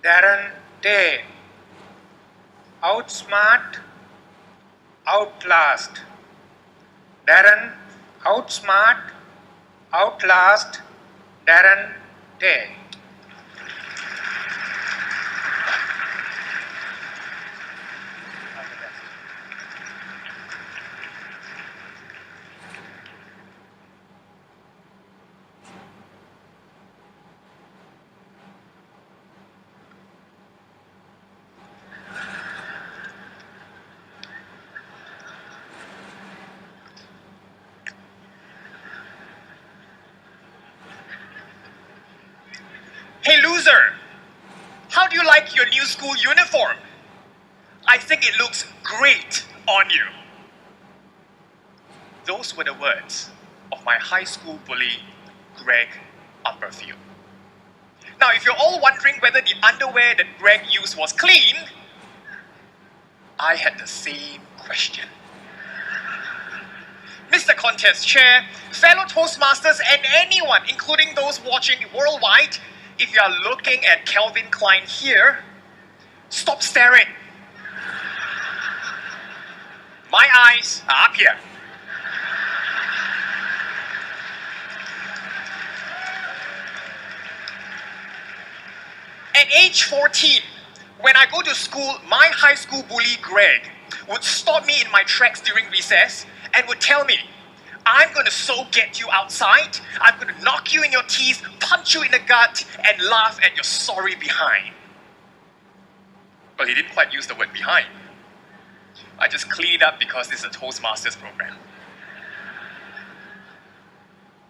Darren Tay. Outsmart, outlast. Darren, outsmart, outlast, Darren Tay. Hey loser, how do you like your new school uniform? I think it looks great on you. Those were the words of my high school bully, Greg Upperfield. Now, if you're all wondering whether the underwear that Greg used was clean, I had the same question. Mr. Contest Chair, fellow Toastmasters, and anyone, including those watching worldwide, if you are looking at Calvin Klein here, stop staring. My eyes are up here. At age 14, when I go to school, my high school bully Greg would stop me in my tracks during recess and would tell me, I'm going to so get you outside, I'm going to knock you in your teeth, punch you in the gut, and laugh at your sorry behind. Well, he didn't quite use the word behind. I just cleaned it up because this is a Toastmasters program.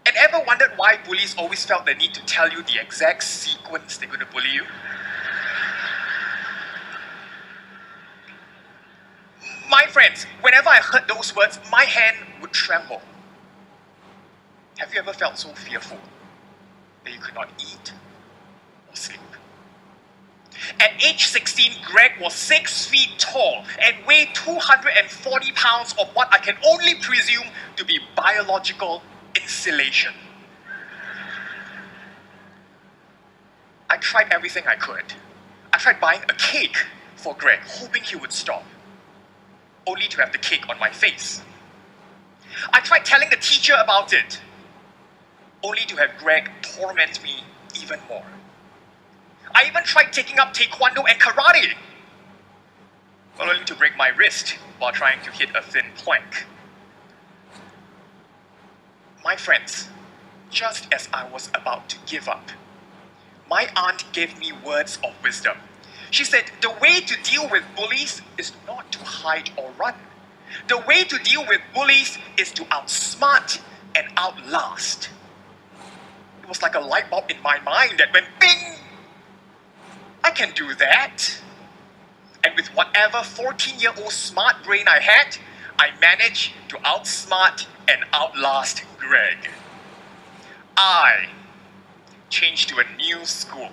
And ever wondered why bullies always felt the need to tell you the exact sequence they're going to bully you? My friends, whenever I heard those words, my hand would tremble. Have you ever felt so fearful that you could not eat or sleep? At age 16, Greg was 6 feet tall and weighed 240 pounds of what I can only presume to be biological insulation. I tried everything I could. I tried buying a cake for Greg, hoping he would stop, only to have the cake on my face. I tried telling the teacher about it, only to have Greg torment me even more. I even tried taking up taekwondo and karate, but only to break my wrist while trying to hit a thin plank. My friends, just as I was about to give up, my aunt gave me words of wisdom. She said, the way to deal with bullies is not to hide or run. The way to deal with bullies is to outsmart and outlast. It was like a light bulb in my mind that went bing! I can do that. And with whatever 14-year-old smart brain I had, I managed to outsmart and outlast Greg. I changed to a new school.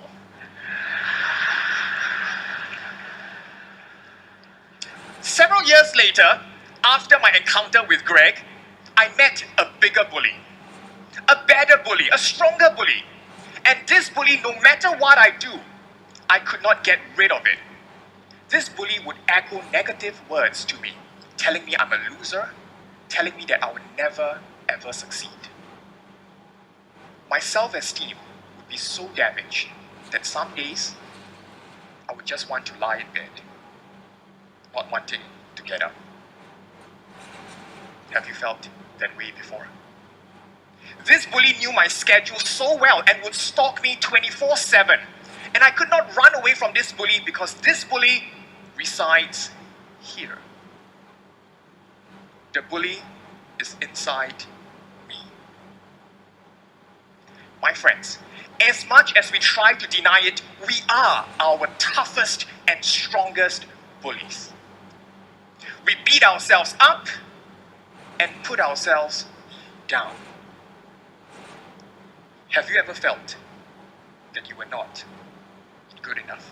Several years later, after my encounter with Greg, I met a bigger bully, a better bully, a stronger bully. And this bully, no matter what I do, I could not get rid of it. This bully would echo negative words to me, telling me I'm a loser, telling me that I would never, ever succeed. My self-esteem would be so damaged that some days I would just want to lie in bed, not wanting to get up. Have you felt that way before? This bully knew my schedule so well and would stalk me 24/7. And I could not run away from this bully because this bully resides here. The bully is inside me. My friends, as much as we try to deny it, we are our toughest and strongest bullies. We beat ourselves up and put ourselves down. Have you ever felt that you were not good enough?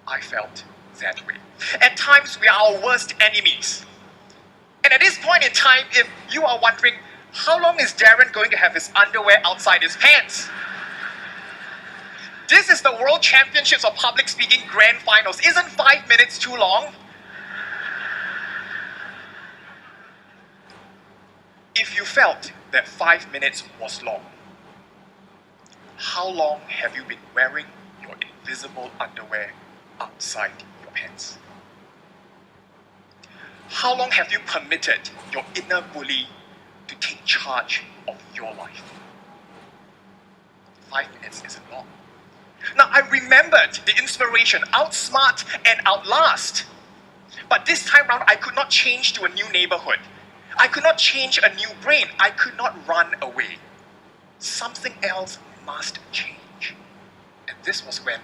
I felt that way. At times, we are our worst enemies. And at this point in time, if you are wondering, how long is Darren going to have his underwear outside his pants? This is the World Championships of Public Speaking Grand Finals. Isn't 5 minutes too long? If you felt that 5 minutes was long, how long have you been wearing your invisible underwear outside your pants? How long have you permitted your inner bully to take charge of your life? 5 minutes isn't long. Now, I remembered the inspiration, outsmart and outlast. But this time round, I could not change to a new neighborhood. I could not change a new brain. I could not run away. Something else must change. And this was when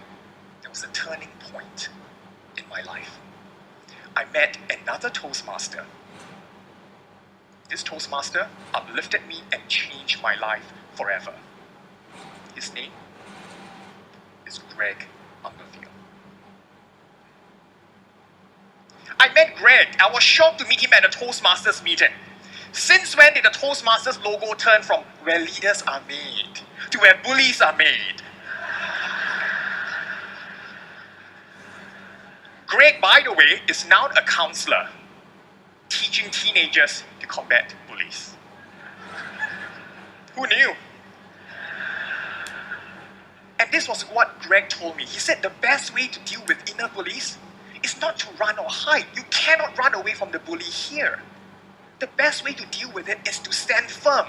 there was a turning point in my life. I met another Toastmaster. This Toastmaster uplifted me and changed my life forever. His name is Greg Umberfield. I met Greg. I was shocked to meet him at a Toastmasters meeting. Since when did the Toastmasters logo turn from where leaders are made to where bullies are made? Greg, by the way, is now a counselor, teaching teenagers to combat bullies. Who knew? And this was what Greg told me. He said the best way to deal with inner bullies is not to run or hide. You cannot run away from the bully here. The best way to deal with it is to stand firm,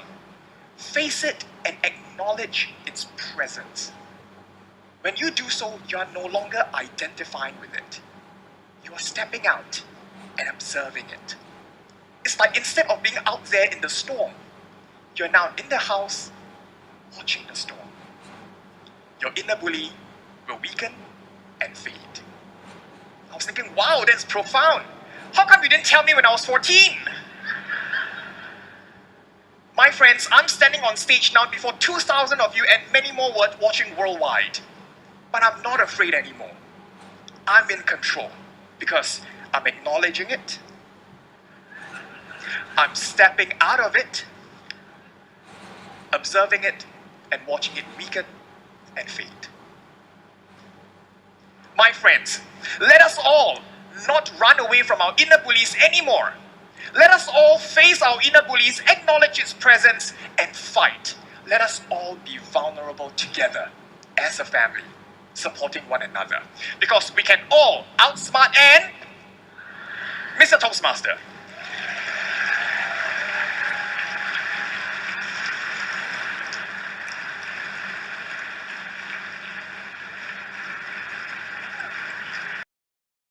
face it, and acknowledge its presence. When you do so, you are no longer identifying with it. You are stepping out and observing it. It's like instead of being out there in the storm, you're now in the house watching the storm. Your inner bully will weaken and fade. I was thinking, wow, that's profound. How come you didn't tell me when I was 14? My friends, I'm standing on stage now before 2,000 of you and many more watching worldwide. But I'm not afraid anymore. I'm in control because I'm acknowledging it. I'm stepping out of it, observing it, and watching it weaken and fade. My friends, let us all not run away from our inner bullies anymore. Let us all face our inner bullies, acknowledge its presence, and fight. Let us all be vulnerable together as a family, supporting one another. Because we can all outsmart and Mr. Toastmaster.